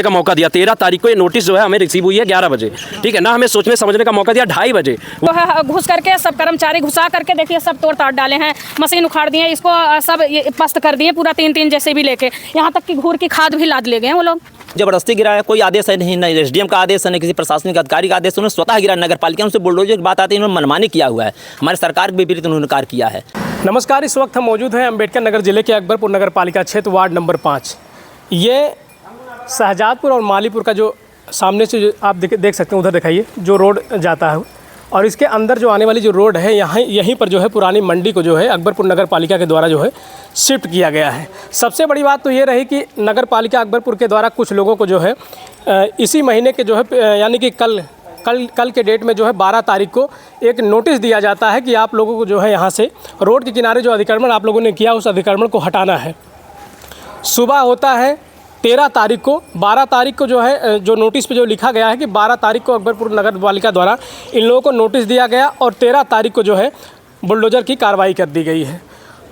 का मौका दिया। 13 तारीख को ये नोटिस जो है हमें रिसीव हुई है 11 बजे, ठीक है ना। हमें सोचने समझने का मौका दिया 2:30 बजे। वो है घुस करके सब कर्मचारी घुसा करके देखिए सब तोड़ ताड़ डाले हैं, मशीन उखाड़ दिए, इसको सब पस्त कर दिए पूरा 3-3 जैसे भी लेके, यहाँ तक कि घूर की खाद भी लाद ले गए वो लोग। जबरदस्ती गिराया, कोई आदेश है नहीं, न एसडीएम का आदेश है, न किसी प्रशासनिक अधिकारी का आदेश, उन्होंने स्वतः गिराया। नगर पालिका उनसे बुलडोजर की बात आती है, उन्होंने मनमानी किया हुआ है, हमारी सरकार के विपरीत उन्होंने कार्य किया है। नमस्कार, इस वक्त हम मौजूद हैं अम्बेडकर नगर जिले के अकबरपुर नगर पालिका क्षेत्र वार्ड नंबर 5। ये शहजादपुर और मालीपुर का जो सामने से जो आप देख सकते हैं, उधर दिखाइए जो रोड जाता है, और इसके अंदर जो आने वाली जो रोड है यहीं पर जो है पुरानी मंडी को जो है अकबरपुर नगर पालिका के द्वारा जो है शिफ्ट किया गया है। सबसे बड़ी बात तो ये रही कि नगर पालिका अकबरपुर के द्वारा कुछ लोगों को जो है इसी महीने के जो है यानी कि कल के डेट में जो है 12 तारीख को एक नोटिस दिया जाता है कि आप लोगों को जो है यहाँ से रोड के किनारे जो अतिक्रमण आप लोगों ने किया उस अतिक्रमण को हटाना है। सुबह होता है 13 तारीख को, 12 तारीख को जो है जो नोटिस पे जो लिखा गया है कि 12 तारीख को अकबरपुर नगर पालिका द्वारा इन लोगों को नोटिस दिया गया और 13 तारीख को जो है बुलडोज़र की कार्रवाई कर दी गई है।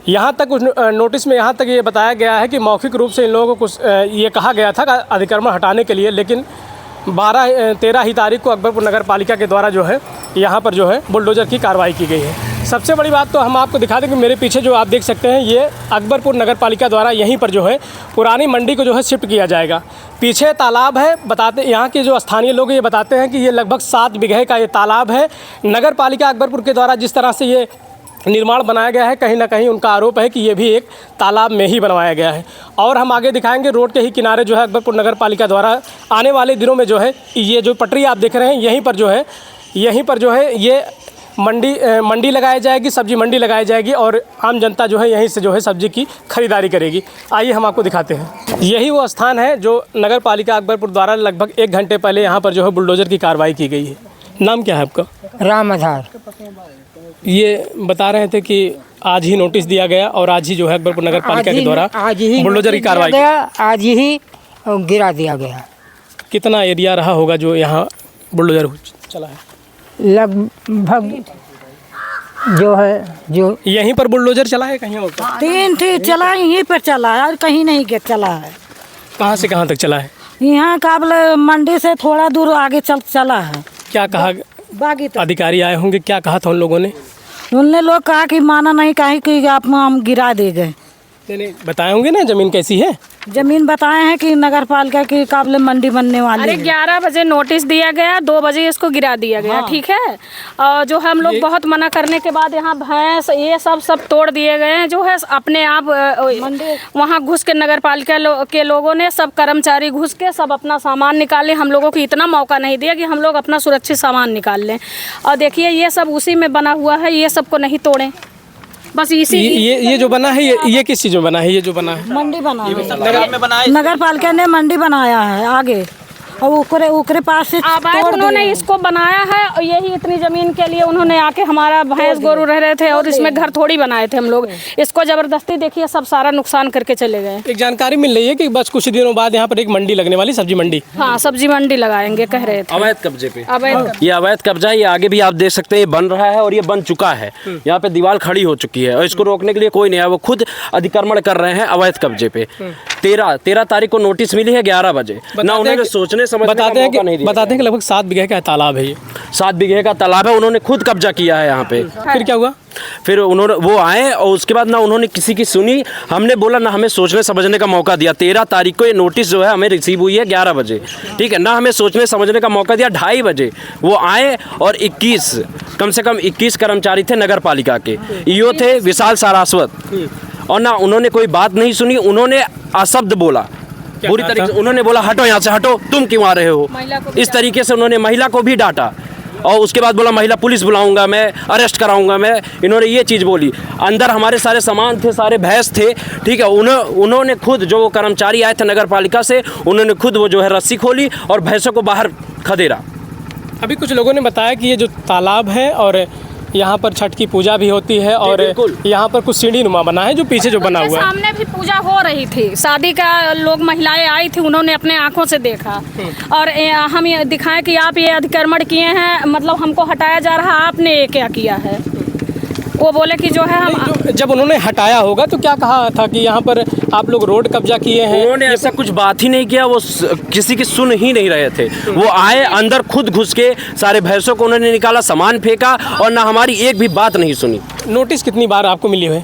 यहाँ तक उस नोटिस में यहाँ तक ये बताया गया है कि मौखिक रूप से इन लोगों को कुछ ये कहा गया था अतिक्रमण हटाने के लिए, लेकिन 13 ही तारीख को अकबरपुर नगर पालिका के द्वारा जो है यहाँ पर जो है बुलडोज़र की कार्रवाई की गई है। सबसे बड़ी बात तो हम आपको दिखा दें कि मेरे पीछे जो आप देख सकते हैं ये अकबरपुर नगर पालिका द्वारा यहीं पर जो है पुरानी मंडी को जो है शिफ्ट किया जाएगा। पीछे तालाब है, बताते यहाँ के जो स्थानीय लोग ये बताते हैं कि ये लगभग 7 बीघे का ये तालाब है। नगर पालिका अकबरपुर के द्वारा जिस तरह से ये निर्माण बनाया गया है, कहीं ना कहीं उनका आरोप है कि ये भी एक तालाब में ही बनवाया गया है। और हम आगे दिखाएंगे रोड के ही किनारे जो है अकबरपुर नगर पालिका द्वारा आने वाले दिनों में जो है ये जो पटरी आप देख रहे हैं यहीं पर जो है ये मंडी लगाई जाएगी, सब्जी मंडी लगाई जाएगी और आम जनता जो है यहीं से जो है सब्जी की खरीदारी करेगी। आइए हम आपको दिखाते हैं। यही वो स्थान है जो नगर पालिका अकबरपुर द्वारा लगभग 1 घंटे पहले यहाँ पर जो है बुलडोज़र की कार्रवाई की गई है। नाम क्या है आपका? राम आधार। ये बता रहे थे कि आज ही नोटिस दिया गया और आज ही जो है अकबरपुर नगर पालिका के द्वारा बुलडोज़र की कार्रवाई आज ही गिरा दिया गया। कितना एरिया रहा होगा जो यहाँ बुलडोज़र चला है? लगभग जो है जो यहीं पर बुलडोज़र चला है, कहीं और? 3 थी चला, यहीं पर चला है और कहीं नहीं के चला है। कहाँ से कहाँ तक चला है? यहाँ काबल मंडी से थोड़ा दूर आगे चला है। क्या कहा बागी तो अधिकारी आए होंगे, क्या कहा था उन लोगों ने? उनने लोग कहा कि माना नहीं, कहीं कि आप हम गिरा दे गए। नहीं बताए होंगे ना ज़मीन कैसी है? जमीन बताए हैं कि नगर पालिका की काबले मंडी बनने वाली अरे है। 11 बजे नोटिस दिया गया, 2 बजे इसको गिरा दिया गया। हाँ। ठीक है, और जो हम लोग बहुत मना करने के बाद यहाँ भैंस ये सब तोड़ दिए गए हैं जो है अपने आप वहाँ घुस के नगर पालिका के लोगों ने सब कर्मचारी घुस के सब अपना सामान निकाले। हम लोगों को इतना मौका नहीं दिया कि हम लोग अपना सुरक्षित सामान निकाल लें। और देखिए ये सब उसी में बना हुआ है, ये सबको नहीं तोड़ें बस इसी। ये जो बना है ये किस चीज़ में बना है? ये जो बना है मंडी बना है, नगर पालिका ने मंडी बनाया है आगे और उकरे पास से उन्होंने इसको बनाया है और यही इतनी जमीन के लिए उन्होंने आके हमारा भैंस गोरू रह रहे थे और इसमें घर थोड़ी बनाए थे हम लोग। इसको जबरदस्ती देखिए सब सारा नुकसान करके चले गए। एक जानकारी मिल रही है कि बस कुछ दिनों बाद यहाँ पर एक मंडी लगने वाली, सब्जी मंडी। हाँ, सब्जी मंडी लगाएंगे कह रहे थे। अवैध कब्जे पे अवैध ये अवैध कब्जा है। ये आगे भी आप देख सकते हैं ये बन रहा है और ये बन चुका है। यहाँ पे दीवार खड़ी हो चुकी है और इसको रोकने के लिए कोई नहीं है, वो खुद अतिक्रमण कर रहे हैं अवैध कब्जे पे। 13 तारीख को नोटिस मिली है 11 बजे ना। उन्होंने सोचने समझने बताते हैं कि लगभग 7 बीघे का तालाब है। ये 7 बीघे का तालाब है, उन्होंने खुद कब्जा किया है यहाँ पे। फिर क्या हुआ? फिर उन्होंने वो आए और उसके बाद ना उन्होंने किसी की सुनी, हमने बोला ना हमें सोचने समझने का मौका दिया। 13 तारीख को ये नोटिस जो है हमें रिसीव हुई है 11 बजे, ठीक है ना। हमें सोचने समझने का मौका दिया। 2:30 बजे वो आए और 21 कम से कम 21 कर्मचारी थे नगर पालिका के। ईओ थे विशाल सारस्वत, और ना उन्होंने कोई बात नहीं सुनी। उन्होंने अशब्द बोला पूरी तरीके से। उन्होंने बोला हटो यहाँ से, हटो, तुम क्यों आ रहे हो? इस तरीके से उन्होंने महिला को भी डांटा और उसके बाद बोला महिला पुलिस बुलाऊंगा मैं, अरेस्ट कराऊंगा मैं। इन्होंने ये चीज़ बोली। अंदर हमारे सारे सामान थे, सारे भैंस थे, ठीक है। उन्होंने खुद जो वो कर्मचारी आए थे नगर पालिका से, उन्होंने खुद वो जो है रस्सी खोली और भैंसों को बाहर खदेड़ा। अभी कुछ लोगों ने बताया कि ये जो तालाब है और यहाँ पर छठ की पूजा भी होती है और यहाँ पर कुछ सीढ़ी नुमा बना है जो पीछे जो बना हुआ है। सामने भी पूजा हो रही थी, शादी का लोग महिलाएं आई थी, उन्होंने अपने आंखों से देखा और हम ये दिखाएं कि आप ये अतिक्रमण किए हैं, मतलब हमको हटाया जा रहा है, आपने ये क्या किया है। वो बोले कि जो है हम जब उन्होंने हटाया होगा तो क्या कहा था कि यहाँ पर आप लोग रोड कब्जा किए हैं? उन्होंने ऐसा कुछ बात ही नहीं किया, वो किसी की सुन ही नहीं रहे थे। वो आए अंदर खुद घुस के सारे भैंसों को उन्होंने निकाला, सामान फेंका और ना हमारी एक भी बात नहीं सुनी। नोटिस कितनी बार आपको मिली हुई?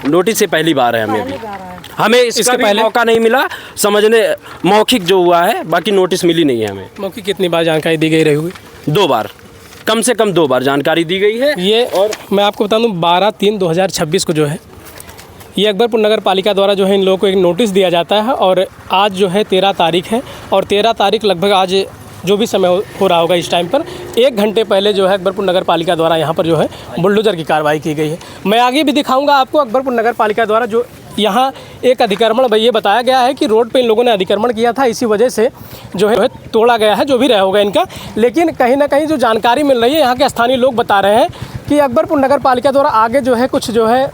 नोटिस से पहली बार है हमें भी। हमें इसका इसके भी पहले? मौका नहीं मिला समझने, मौखिक जो हुआ है, बाकी नोटिस मिली नहीं है हमें। मौके कितनी बार जानकारी दी गई रही होगी? 2 बार, कम से कम 2 बार जानकारी दी गई है। ये और मैं आपको बता दूं 12/3/2026 को जो है ये अकबरपुर नगर पालिका द्वारा जो है इन लोगों को एक नोटिस दिया जाता है और आज जो है 13 तारीख है और 13 तारीख लगभग आज जो भी समय हो रहा होगा इस टाइम पर 1 घंटे पहले जो है अकबरपुर नगर पालिका द्वारा यहाँ पर जो है बुलडोजर की कार्रवाई की गई है। मैं आगे भी दिखाऊंगा आपको अकबरपुर नगर पालिका द्वारा जो यहाँ एक अतिक्रमण ये बताया गया है कि रोड पे इन लोगों ने अतिक्रमण किया था, इसी वजह से जो है तोड़ा गया है, जो भी रहा होगा इनका। लेकिन कहीं ना कहीं जो जानकारी मिल रही है यहाँ के स्थानीय लोग बता रहे हैं कि अकबरपुर नगर पालिका द्वारा आगे जो है कुछ जो है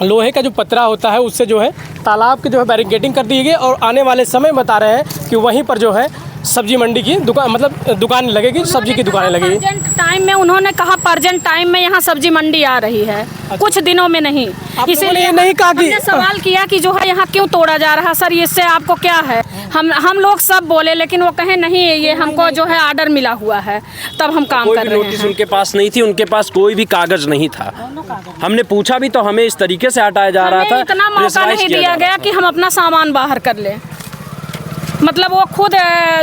लोहे का जो पतरा होता है उससे जो है तालाब की जो है बैरिकेडिंग कर दी गई और आने वाले समय बता रहे हैं कि वहीं पर जो है सब्जी मंडी की दुकान मतलब दुकान लगेगी, सब्जी की दुकानें लगेगी। अर्जेंट टाइम में उन्होंने कहा अर्जेंट टाइम में यहाँ सब्जी मंडी आ रही है, कुछ दिनों में नहीं। इसीलिए ये नहीं कहा कि हमने सवाल किया कि जो है यहाँ क्यों तोड़ा जा रहा सर, इससे आपको क्या है? हम लोग सब बोले लेकिन वो कहे नहीं ये हमको जो है ऑर्डर मिला हुआ है, तब हम काम कर रहे नोटिस हैं। उनके पास नहीं थी, उनके पास कोई भी कागज नहीं था। हमने पूछा भी तो हमें इस तरीके से हटाया जा रहा हमें था, इतना मौका प्रेशराइज नहीं किया दिया जा गया रहा कि हम अपना सामान बाहर कर लें। मतलब वो खुद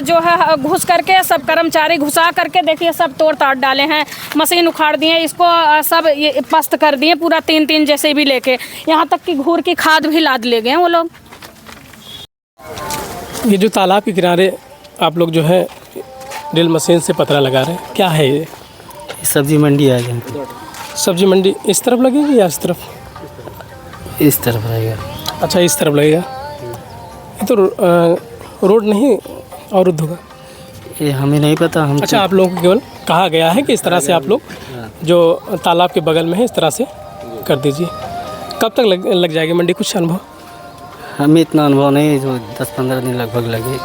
जो है घुस करके सब कर्मचारी घुसा करके देखिए सब तोड़ ताड़ डाले हैं, मशीन उखाड़ दिए, इसको सब ये पस्त कर दिए पूरा 3-3 जैसे भी लेके, यहाँ तक कि घूर की खाद भी लाद ले गए वो लोग। ये जो तालाब के किनारे आप लोग जो है ड्रिल मशीन से पतरा लगा रहे हैं, क्या है ये? सब्जी मंडी है यहाँ सब्जी मंडी इस तरफ लगेगी या इस तरफ? इस तरफ रहेगा। अच्छा इस तरफ लगेगा। ये तो रोड नहीं अवरुद्ध होगा। ये हमें नहीं पता। हम अच्छा आप लोगों को केवल कहा गया है कि इस तरह से आप लोग जो तालाब के बगल में है इस तरह से कर दीजिए। कब तक लग जाएगी मंडी, कुछ अनुभव? हमें इतना अनुभव नहीं, जो 10-15 दिन लगभग लगे।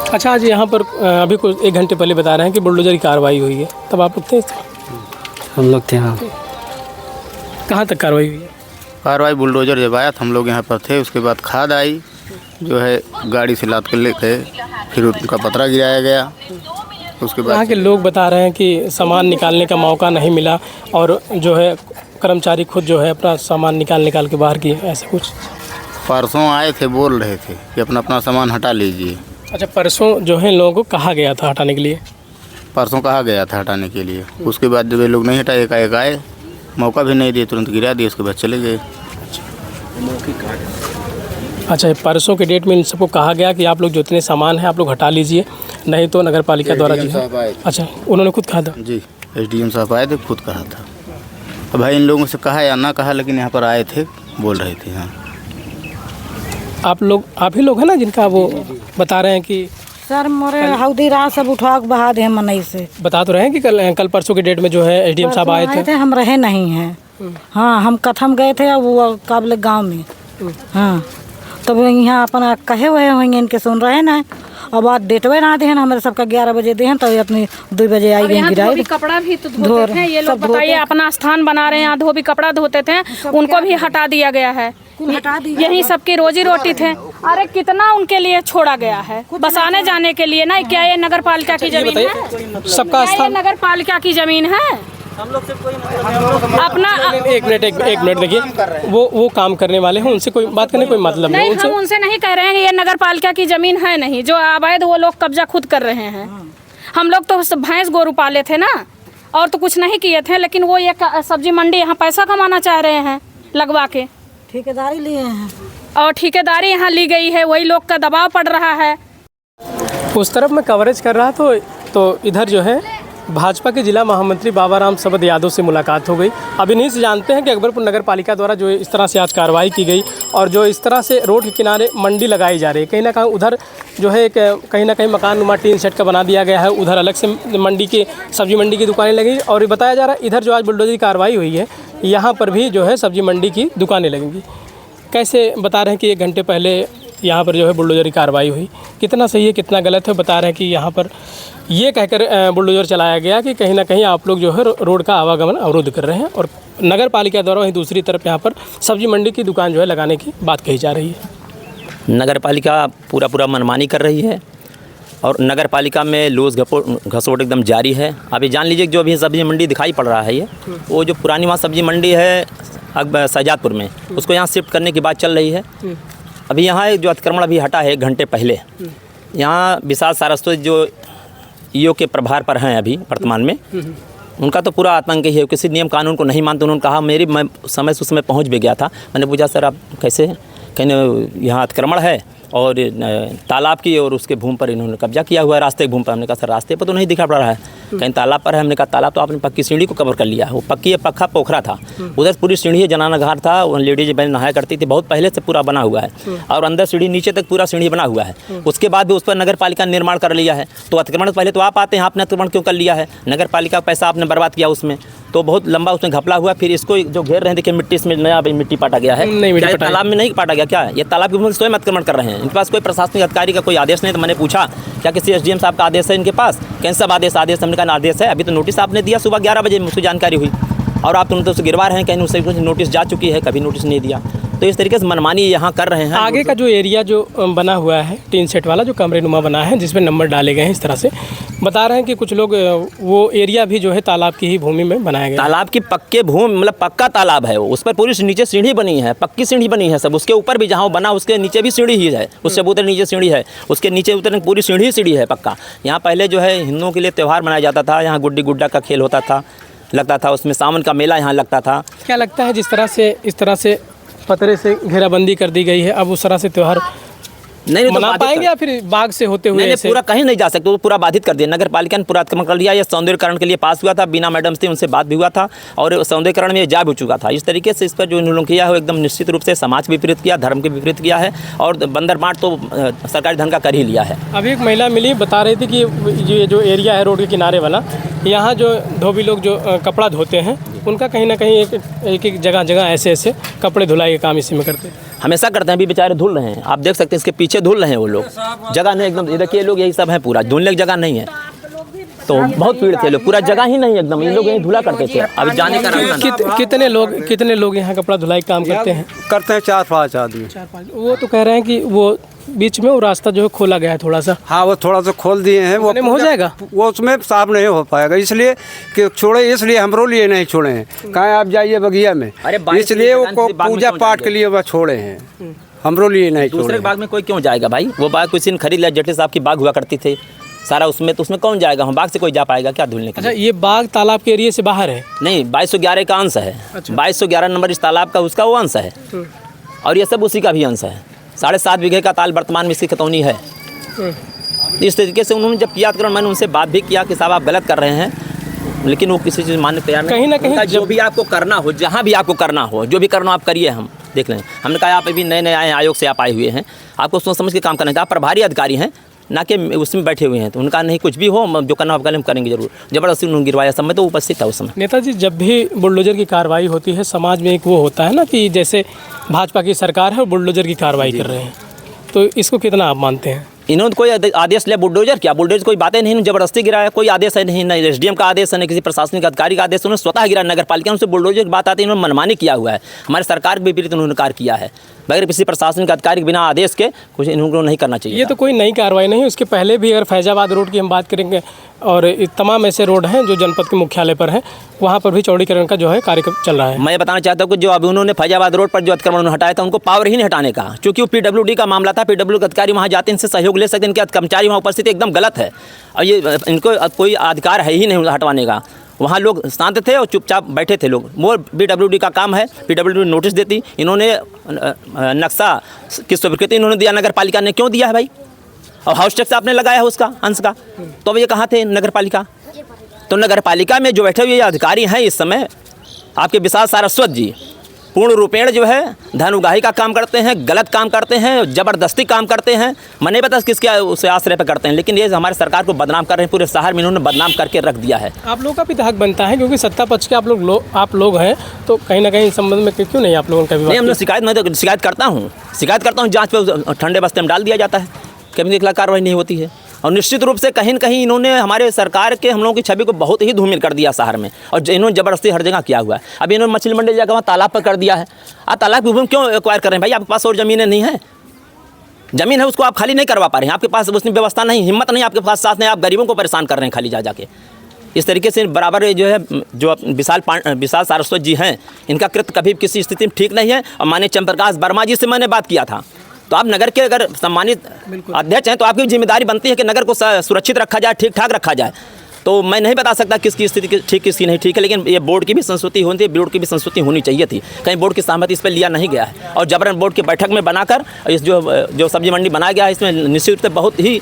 अच्छा आज यहाँ पर अभी कुछ 1 घंटे पहले बता रहे हैं कि बुलडोजर की कार्रवाई हुई है, तब आप लोग थे? हम लोग थे। हाँ। कहाँ तक कार्रवाई हुई है? कार्रवाई बुलडोजर जब आया हम लोग यहाँ पर थे, उसके बाद खाद आई जो है गाड़ी से लाद कर ले गए, फिर उनका पतरा गिराया गया। उसके बाद यहाँ के लोग बता रहे हैं कि सामान निकालने का मौका नहीं मिला और जो है कर्मचारी खुद जो है अपना सामान निकाल के बाहर किए, ऐसा कुछ। परसों आए थे, बोल रहे थे कि अपना अपना सामान हटा लीजिए। अच्छा परसों जो है लोगों को कहा गया था हटाने के लिए? परसों कहा गया था हटाने के लिए, उसके बाद जब ये लोग नहीं हटाए, एकाएक आए, मौका भी नहीं दिए, तुरंत गिरा दिए, उसके बाद चले गए। अच्छा परसों के डेट में इन सबको कहा गया कि आप लोग जो इतने सामान हैं आप लोग हटा लीजिए, नहीं तो नगर पालिका द्वारा जो है। अच्छा उन्होंने खुद कहा था? जी SDM साहब आए थे, खुद कहा था। अब भाई इन लोगों से कहा या ना कहा, लेकिन यहाँ पर आए थे, बोल रहे थे। हाँ आप ही लोग हैं ना जिनका वो बता रहे हैं कि सर मोरे हौदी रात सब उठवा के बहा दे मनई से। बता तो रहे हैं कि कल परसों के डेट में जो है SDM साहब आए थे। हम रहे नहीं हैं। हाँ हम कथम गए थे वो काबले गाँव में। हाँ तब यहाँ अपना कहे हुए होंगे इनके सुन रहे ना, अब बात डेटवे ना दे हमारे सबका 11 बजे दे तो अपनी 2 बजे आई गई गिराई। धोबी कपड़ा भी तो धोते थे ये लोग, बताइए अपना स्थान बना रहे हैं, यहाँ धोबी कपड़ा धोते थे, उनको भी हटा दिया गया है। यही सबकी रोजी रोटी थे। अरे कितना उनके लिए छोड़ा गया है बसाने जाने के लिए ना। क्या ये नगर पालिका की जमीन है? सबका स्थान नगर पालिका की जमीन है? अपना एक मिनट देखिए, वो काम करने वाले हैं, उनसे कोई बात करने कोई मतलब नहीं। हम उनसे नहीं कह रहे हैं ये नगर पालिका की जमीन है नहीं, जो अवैध वो लोग कब्जा खुद कर रहे हैं। हम लोग तो भैंस गोरू पाले थे ना, और तो कुछ नहीं किए थे, लेकिन वो ये सब्जी मंडी यहाँ पैसा कमाना चाह रहे हैं लगवा के, ठेकेदारी लिए हैं और ठेकेदारी यहाँ ली गई है, वही लोग का दबाव पड़ रहा है। उस तरफ मैं कवरेज कर रहा तो इधर जो है भाजपा के जिला महामंत्री बाबाराम सबद यादव से मुलाकात हो गई। अब इन्हीं से जानते हैं कि अकबरपुर नगर पालिका द्वारा जो इस तरह से आज कार्रवाई की गई और जो इस तरह से रोड के किनारे मंडी लगाई जा रही है, कहीं ना कहीं उधर जो है कहीं ना कहीं मकान नुमा टीन सेट का बना दिया गया है, उधर अलग से मंडी के सब्जी मंडी की दुकानें लगी। और ये बताया जा रहा है इधर जो आज बुलडोजर की कार्रवाई हुई है यहाँ पर भी जो है सब्जी मंडी की दुकानें लगेंगी। कैसे बता रहे हैं कि 1 घंटे पहले यहाँ पर जो है बुलडोजर की कार्रवाई हुई, कितना सही है कितना गलत है? बता रहे हैं कि यहाँ पर ये कहकर बुलडोजर चलाया गया कि कहीं ना कहीं आप लोग जो है रोड का आवागमन अवरुद्ध कर रहे हैं, और नगर पालिका द्वारा वहीं दूसरी तरफ यहाँ पर सब्जी मंडी की दुकान जो है लगाने की बात कही जा रही है। नगर पालिका पूरा मनमानी कर रही है और नगर पालिका में लूज घसोट एकदम जारी है। अभी जान लीजिए जो अभी सब्जी मंडी दिखाई पड़ रहा है ये, वो जो पुरानी वहाँ सब्जी मंडी है शाहजादपुर में, उसको यहाँ शिफ्ट करने की बात चल रही है। अभी यहाँ जो अतिक्रमण अभी हटा है 1 घंटे पहले, यहाँ विशाल सारस्वत जो ईओ के प्रभार पर हैं अभी वर्तमान में, उनका तो पूरा आतंक ही है, किसी नियम कानून को नहीं मानते। उन्होंने कहा मैं समय से उसमें पहुँच भी गया था। मैंने पूछा सर आप कैसे हैं? कहने यहाँ अतिक्रमण है और तालाब की और उसके भूमि पर इन्होंने कब्जा किया हुआ है, रास्ते की भूमि पर। हमने कहा सर रास्ते पर तो नहीं दिखा पड़ रहा है, कहीं तालाब पर है। हमने कहा तालाब तो आपने पक्की सीढ़ी को कवर कर लिया है, वो पक्की पक्का पोखरा था, उधर पूरी सीढ़ी जनाना घाट था, वहाँ लेडीज बहन नहाया करती थी, बहुत पहले से पूरा बना हुआ है और अंदर सीढ़ी नीचे तक पूरा सीढ़ी बना हुआ है। उसके बाद भी उस पर नगर पालिका ने निर्माण कर लिया है। तो अतिक्रमण पहले तो आप आते हैं, आपने अतिक्रमण क्यों कर लिया है? नगर पालिका का पैसा आपने बर्बाद किया उसमें, तो बहुत लंबा उसमें घपला हुआ। फिर इसको जो घेर रहे हैं, देखिए मिट्टी इसमें नया मिट्टी पाटा गया है, नहीं मिट्टी तालाब में नहीं पाटा गया क्या? ये तालाब के भूमि स्वयं अतिक्रमण कर रहे हैं। इनके पास कोई प्रशासनिक अधिकारी का कोई आदेश नहीं। तो मैंने पूछा क्या किसी एसडीएम साहब का आदेश है इनके पास? कैसे सब आदेश हमने कहा आदेश है, अभी तो नोटिस आपने दिया सुबह 11 बजे मुझे जानकारी हुई, और आप तुरंत उसे गिरवा रहे हैं, कहीं उससे कुछ नोटिस जा चुकी है, कभी नोटिस नहीं दिया। तो इस तरीके से मनमानी यहाँ कर रहे हैं। आगे का जो एरिया जो बना हुआ है टीन सेट वाला, जो कमरे नुमा बना है, जिसमें नंबर डाले गए हैं, इस तरह से बता रहे हैं कि कुछ लोग वो एरिया भी जो है तालाब की ही भूमि में बनाया गया। तालाब की पक्के भूमि, मतलब पक्का तालाब है वो, उस पर पूरी नीचे सीढ़ी बनी है, पक्की सीढ़ी बनी है सब। उसके ऊपर भी जहाँ वो बना उसके नीचे भी सीढ़ी ही है, उससे उतर नीचे सीढ़ी है, उसके नीचे उतरने पूरी सीढ़ी है पक्का। यहाँ पहले जो है हिंदुओं के लिए त्यौहार मनाया जाता था, यहाँ गुड्डी गुड्डा का खेल होता था, लगता था, उसमें सावन का मेला यहाँ लगता था। क्या लगता है इस तरह से पतरे से घेराबंदी कर दी गई है, अब उस तरह से त्यौहार नहीं तो मना पाएंगे या फिर बाग से होते हुए? नहीं, पूरा कहीं नहीं जा सकते, वो पूरा बाधित कर दिया। नगर पालिका ने पूरा अतिक्रमण कर लिया। ये सौंदर्यकरण के लिए पास हुआ था, बीना मैडम से उनसे बात भी हुआ था और सौंदर्यकरण में जा भी चुका था। इस तरीके से इस पर जो इन्होंने किया है वो एकदम निश्चित रूप से समाज के विपरीत किया, धर्म के विपरीत किया है, और बंदर बांट तो सरकारी धन का कर ही लिया है। अभी एक महिला मिली, बता रही थी कि ये जो एरिया है रोड के किनारे वाला, यहाँ जो धोबी लोग जो कपड़ा धोते हैं, उनका कहीं ना कहीं एक जगह ऐसे कपड़े धुलाई का काम इसी में करते हैं। हमेशा करते हैं, अभी बेचारे धुल रहे हैं, आप देख सकते हैं इसके पीछे धुल रहे हैं वो लोग, जगह नहीं एकदम। ये देखिए लोग यही सब है, पूरा धुलने की जगह नहीं है, तो बहुत पीड़ थे लोग, पूरा जगह ही नहीं एकदम। ये लोग यहीं धुला करते थे। अभी जाने का कितने लोग यहाँ कपड़ा धुलाई काम करते हैं? 4-5 आदमी। 4-5। वो तो कह रहे हैं कि वो बीच में वो रास्ता जो है खोला गया है थोड़ा सा। हाँ, वो थोड़ा सा खोल दिए हैं, वो हो जाएगा, वो उसमें साफ नहीं हो पाएगा, इसलिए कि छोड़े, इसलिए हमरो लिए नहीं छोड़े हैं। कहाँ आप जाइए बगिया में, इसलिए वो पूजा पाठ के लिए वह छोड़े हैं, हमरो लिए नहीं छोड़े। दूसरे बाग में कोई क्यों जाएगा भाई? वो बाग किसी ने खरीद लिया, जेठे साहब की बाग हुआ करती थी सारा, उसमें तो उसमें कौन जाएगा? हम बाग से कोई जा पाएगा क्या धुलने के लिए? अच्छा, ये बाग तालाब के एरिया से बाहर है? नहीं, 2211 का अंश है। 2211 नंबर इस तालाब का, उसका वो अंश है, और ये सब उसी का भी अंश है। 7.5 बीघे का ताल वर्तमान में इसकी खतौनी है। इस तरीके से उन्होंने जब किया अतिक्रमण, मैंने उनसे बात भी किया कि साहब आप गलत कर रहे हैं, लेकिन वो किसी चीज़ मानने तैयार नहीं। कहीं ना कहीं जो भी आपको करना हो, जहाँ भी आपको करना हो, जो भी करना आप करिए, हम देख लें। हमने कहा आप अभी नए आए हैं, आयोग से आप आए हुए हैं, आपको सोच समझ के काम करना चाहिए, आप प्रभारी अधिकारी हैं, ना कि उसमें बैठे हुए हैं। तो उनका नहीं, कुछ भी हो, जो करना होगा हम करेंगे जरूर। जबरदस्ती उन्होंने गिरवाया, सब में तो उपस्थित था उस समय। नेताजी, जब भी बुलडोजर की कार्रवाई होती है, समाज में एक वो होता है ना कि जैसे भाजपा की सरकार है और बुलडोजर की कार्रवाई कर रहे हैं, तो इसको कितना आप मानते हैं? इन्होंने कोई आदेश लिया? बुलडोजर क्या, बुलडोजर कोई बातें नहीं, जबरदस्ती गिराया, कोई आदेश है नहीं, ना एसडीएम का आदेश है, ना किसी प्रशासनिक अधिकारी का आदेश। उन्होंने स्वतः गिरा, नगर पालिका उनसे बुलडोजर की बात आती है, इन्होंने मनमानी किया हुआ है, हमारे सरकार के विपरीत उन्होंने कार्य किया है, बगैर किसी प्रशासनिक अधिकारी के बिना आदेश के कुछ इनको नहीं करना चाहिए। ये तो कोई नई कार्रवाई नहीं, उसके पहले भी अगर फैजाबाद रोड की हम बात करेंगे, और तमाम ऐसे रोड हैं जो जनपद के मुख्यालय पर हैं, वहाँ पर भी चौड़ीकरण का जो है कार्यक्रम चल रहा है। मैं बताना चाहता हूँ कि जो अभी उन्होंने फैजाबाद रोड पर जो अतिक्रमण हटाया था, उनको पावर ही नहीं हटाने का, क्योंकि वो पीडब्ल्यूडी का मामला था, पीडब्ल्यू के अधिकारी वहाँ जाते हैं, इनसे सहयोग ले सकते हैं, इनके कर्मचारी वहाँ उपस्थित एकदम गलत है, और ये इनको कोई अधिकार है ही नहीं हटवाने का। वहाँ लोग शांत थे और चुपचाप बैठे थे लोग, वो पीडब्ल्यूडी का काम है, पीडब्ल्यूडी नोटिस देती। इन्होंने नक्शा किस स्वीकृति इन्होंने दिया, नगर पालिका ने क्यों दिया है भाई? और हाउस टैक्स आपने लगाया है उसका अंश का, तो अब ये कहाँ थे नगर पालिका? तो नगर पालिका में जो बैठे हुए अधिकारी हैं इस समय, आपके विशाल सारस्वत जी, पूर्ण रूपेण जो है धन उगाही का काम करते हैं, गलत काम करते हैं, ज़बरदस्ती काम करते हैं। मैं नहीं पता किसके उसे आश्रय पर करते हैं, लेकिन ये हमारे सरकार को बदनाम कर रहे हैं। पूरे शहर में इन्होंने बदनाम करके रख दिया है। आप लोगों का भी तो हक बनता है, क्योंकि सत्ता पक्ष के आप लोग हैं, तो कहीं ना कहीं इस संबंध में क्यों नहीं आप लोगों का नहीं, हमने शिकायत करता हूँ, जाँच पे ठंडे बस्ते में डाल दिया जाता है, कभी के खिलाफ कार्रवाई नहीं होती है। और निश्चित रूप से कहीं न कहीं इन्होंने हमारे सरकार के हम लोगों की छवि को बहुत ही धूमिल कर दिया शहर में, और इन्होंने ज़बरदस्ती हर जगह किया हुआ है। अभी इन्होंने मछली मंडी जगह वहाँ तालाब पर कर दिया है। आप तालाब की भूमि क्यों एक्वायर कर रहे हैं भाई? आपके पास और ज़मीनें नहीं है, ज़मीन है उसको आप खाली नहीं करवा पा रहे हैं, आपके पास उसकी व्यवस्था नहीं, हिम्मत नहीं आपके पास, साथ नहीं, आप गरीबों को परेशान कर रहे हैं खाली जा जाके। इस तरीके से बराबर जो है जो विशाल सारस्वत जी हैं, इनका कृत्य कभी किसी स्थिति में ठीक नहीं है। और माननीय चंद्रप्रकाश वर्मा जी से मैंने बात किया था, तो आप नगर के अगर सम्मानित अध्यक्ष हैं तो आपकी जिम्मेदारी बनती है कि नगर को सुरक्षित रखा जाए, ठीक ठाक रखा जाए। तो मैं नहीं बता सकता किसकी स्थिति ठीक किसकी नहीं ठीक है, लेकिन ये बोर्ड की भी संस्कृति होती है, बोर्ड की भी संस्कृति होनी चाहिए थी। कहीं बोर्ड की सहमति इस पर लिया नहीं गया है, और जबरन बोर्ड की बैठक में बनाकर इस जो सब्जी मंडी बनाया गया है, इसमें निश्चित रूप से बहुत ही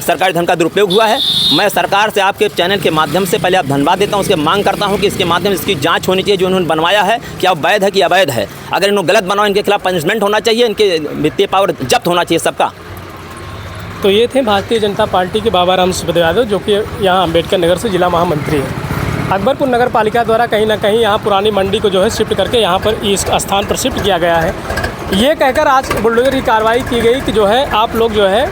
सरकारी धन का दुरुपयोग हुआ है। मैं सरकार से आपके चैनल के माध्यम से पहले आप धन्यवाद देता हूँ, उसके मांग करता हूँ कि इसके माध्यम से इसकी जाँच होनी चाहिए, जो उन्होंने बनवाया है क्या वैध है कि अवैध है। अगर इन्होंने गलत बनाओ, इनके खिलाफ पनिशमेंट होना चाहिए, इनके वित्तीय पावर जब्त होना चाहिए सबका। तो ये थे भारतीय जनता पार्टी के बाबा राम सुखदेव यादव, जो कि यहाँ अम्बेडकर नगर से जिला महामंत्री हैं। अकबरपुर नगर पालिका द्वारा कहीं ना कहीं यहाँ पुरानी मंडी को जो है शिफ्ट करके यहाँ पर इस स्थान पर शिफ्ट किया गया है। ये कहकर आज बुलडोजर की कार्रवाई की गई कि जो है आप लोग जो है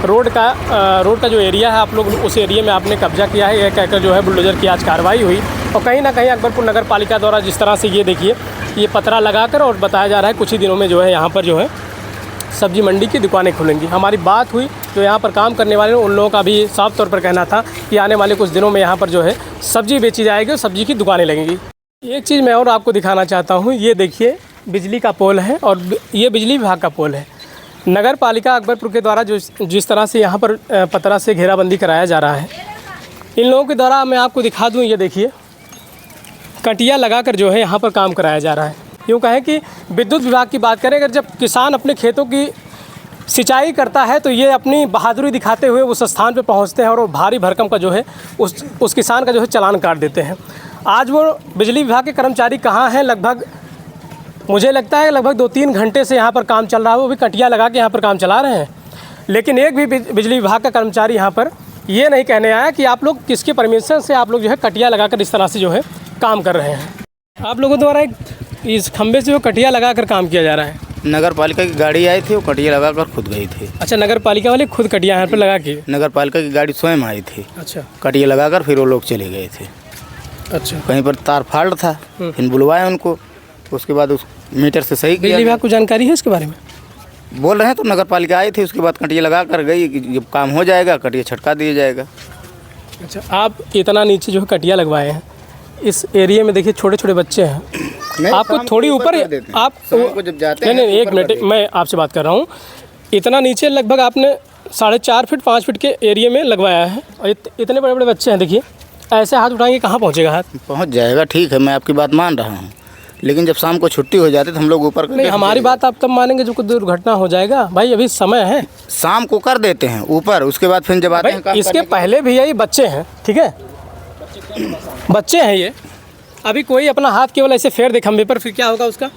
रोड का जो एरिया है, आप लोग उस एरिया में आपने कब्जा किया है, यह कहकर जो है बुलडोजर की आज कार्रवाई हुई। और कहीं ना कहीं अकबरपुर नगर पालिका द्वारा जिस तरह से ये देखिए ये पतरा लगाकर, और बताया जा रहा है कुछ ही दिनों में जो है यहाँ पर जो है सब्जी मंडी की दुकानें खुलेंगी। हमारी बात हुई जो यहाँ पर काम करने वाले उन लोगों का भी साफ तौर पर कहना था कि आने वाले कुछ दिनों में यहाँ पर जो है सब्जी बेची जाएगी और सब्जी की दुकानें लगेंगी। एक चीज़ मैं और आपको दिखाना चाहता हूँ, ये देखिए बिजली का पोल है, और ये बिजली विभाग का पोल है। नगर पालिका अकबरपुर के द्वारा जिस तरह से यहाँ पर पतरा से घेराबंदी कराया जा रहा है, इन लोगों के द्वारा मैं आपको दिखा दूँ, ये देखिए कटिया लगाकर जो है यहाँ पर काम कराया जा रहा है। यूँ कहें कि विद्युत विभाग की बात करें, अगर जब किसान अपने खेतों की सिंचाई करता है तो ये अपनी बहादुरी दिखाते हुए उस स्थान पर पहुंचते हैं और वो भारी भरकम का जो है उस किसान का जो है चालान काट देते हैं। आज वो बिजली विभाग के कर्मचारी कहाँ हैं? लगभग मुझे लगता है लगभग 2-3 घंटे से यहाँ पर काम चल रहा है, वो भी कटिया लगा के यहाँ पर काम चला रहे हैं। लेकिन एक भी बिजली विभाग का कर्मचारी यहाँ पर ये नहीं कहने आया कि आप लोग किसके परमिशन से आप लोग जो है कटिया लगाकर इस तरह से जो है काम कर रहे हैं। आप लोगों द्वारा इस खंबे से वो कटिया लगाकर काम किया जा रहा है। नगर पालिका की गाड़ी आई थी, वो कटिया लगाकर खुद गई थी। अच्छा, नगर पालिका वाले खुद कटिया यहाँ पर लगा के? नगर पालिका की गाड़ी स्वयं आई थी। अच्छा, कटिया लगाकर फिर वो लोग चले गए थे। अच्छा, कहीं पर तार फाल्ट था, फिर बुलवाए उनको, उसके बाद उस मीटर से सही किया। बिजली विभाग को जानकारी है इसके बारे में? बोल रहे हैं तो नगर पालिका आई थी, उसके बाद कटिया लगा कर गई कि जब काम हो जाएगा कटिया छटका दिया जाएगा। अच्छा, आप इतना नीचे जो है कटिया लगवाए हैं, इस एरिया में देखिए छोटे छोटे बच्चे हैं, आपको थोड़ी ऊपर आप जब जाते हैं नहीं, एक मिनट मैं आपसे बात कर रहा हूँ। इतना नीचे लगभग आपने 4.5 फीट 5 फीट के एरिया में लगवाया है, और इतने बड़े बड़े बच्चे हैं। देखिए ऐसे हाथ उठाएंगे कहाँ पहुँचेगा हाथ? पहुँच जाएगा, ठीक है, मैं आपकी बात मान रहा हूँ, लेकिन जब शाम को छुट्टी हो जाती तो हम लोग ऊपर नहीं, हमारी बात आप तब मानेंगे जब कोई दुर्घटना हो जाएगा। भाई अभी समय है, शाम को कर देते हैं ऊपर, उसके बाद फिर जब आते हैं काम इसके पहले भी यही बच्चे हैं, ठीक है, बच्चे हैं ये। अभी कोई अपना हाथ केवल ऐसे फेर दे खंबे पर, फिर क्या होगा उसका?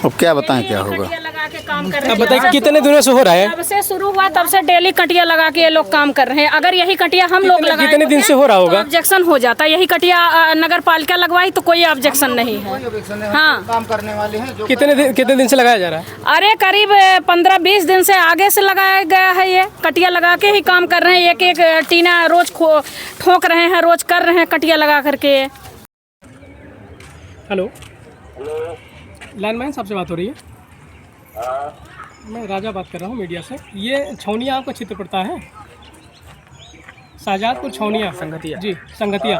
अब क्या बताएं क्या होगा? कटिया लगा के काम कर रहे अब हैं। बताइए कितने दिनों से हो रहा है? जब से शुरू हुआ तब से डेली कटिया लगा के ये लोग काम कर रहे हैं। अगर यही कटिया हम लोग लगाए कितने दिन से हो रहा होगा? ऑब्जेक्शन हो जाता। यही कटिया नगर पालिका लगवाई तो कोई ऑब्जेक्शन नहीं है। हाँ, काम करने वाले हैं जो कितने दिन से लगाया जा रहा है? अरे करीब 15-20 दिन से आगे से लगाया गया है। ये कटिया लगा के ही काम कर रहे हैं, एक एक टीना रोज ठोक रहे हैं, रोज कर रहे हैं कटिया लगा करके। हेलो, लैंडमाइन साहब से बात हो रही है? मैं राजा बात कर रहा हूँ मीडिया से। ये छौनिया आपका क्षेत्र पड़ता है? शाहजादपुर छौनिया संगतिया जी, संगतिया।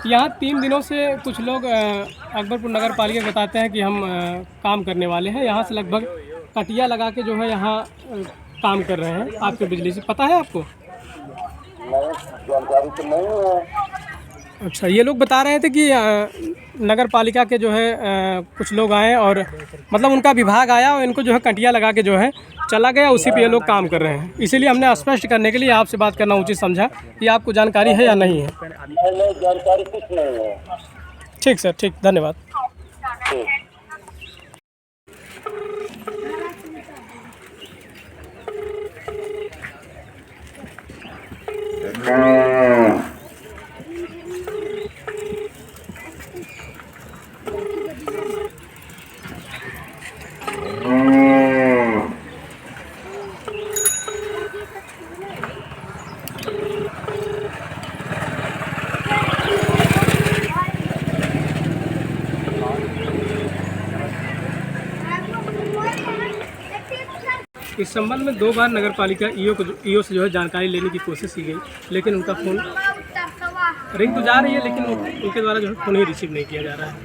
यहाँ 3 दिनों से कुछ लोग अकबरपुर नगर पालिका बताते हैं कि हम काम करने वाले हैं। यहाँ से लगभग कटिया लगा के जो है यहाँ काम कर रहे हैं आपके बिजली से, पता है आपको? जानकारी तो नहीं है। अच्छा, ये लोग बता रहे थे कि नगर पालिका के जो है कुछ लोग आए और मतलब उनका विभाग आया और इनको जो है कटिया लगा के जो है चला गया, उसी पे ये लोग काम कर रहे हैं। इसीलिए हमने स्पष्ट करने के लिए आपसे बात करना उचित समझा कि आपको जानकारी है या नहीं है। जानकारी कुछ नहीं है। ठीक सर, ठीक, धन्यवाद। इस संबंध में 2 बार नगर पालिका ईओ से जो है जानकारी लेने की कोशिश की गई, लेकिन उनका फ़ोन रिंग तो जा रही है, लेकिन उनके द्वारा जो है फ़ोन ही रिसीव नहीं किया जा रहा है।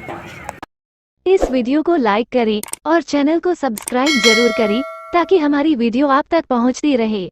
इस वीडियो को लाइक करें और चैनल को सब्सक्राइब जरूर करें ताकि हमारी वीडियो आप तक पहुंचती रहे।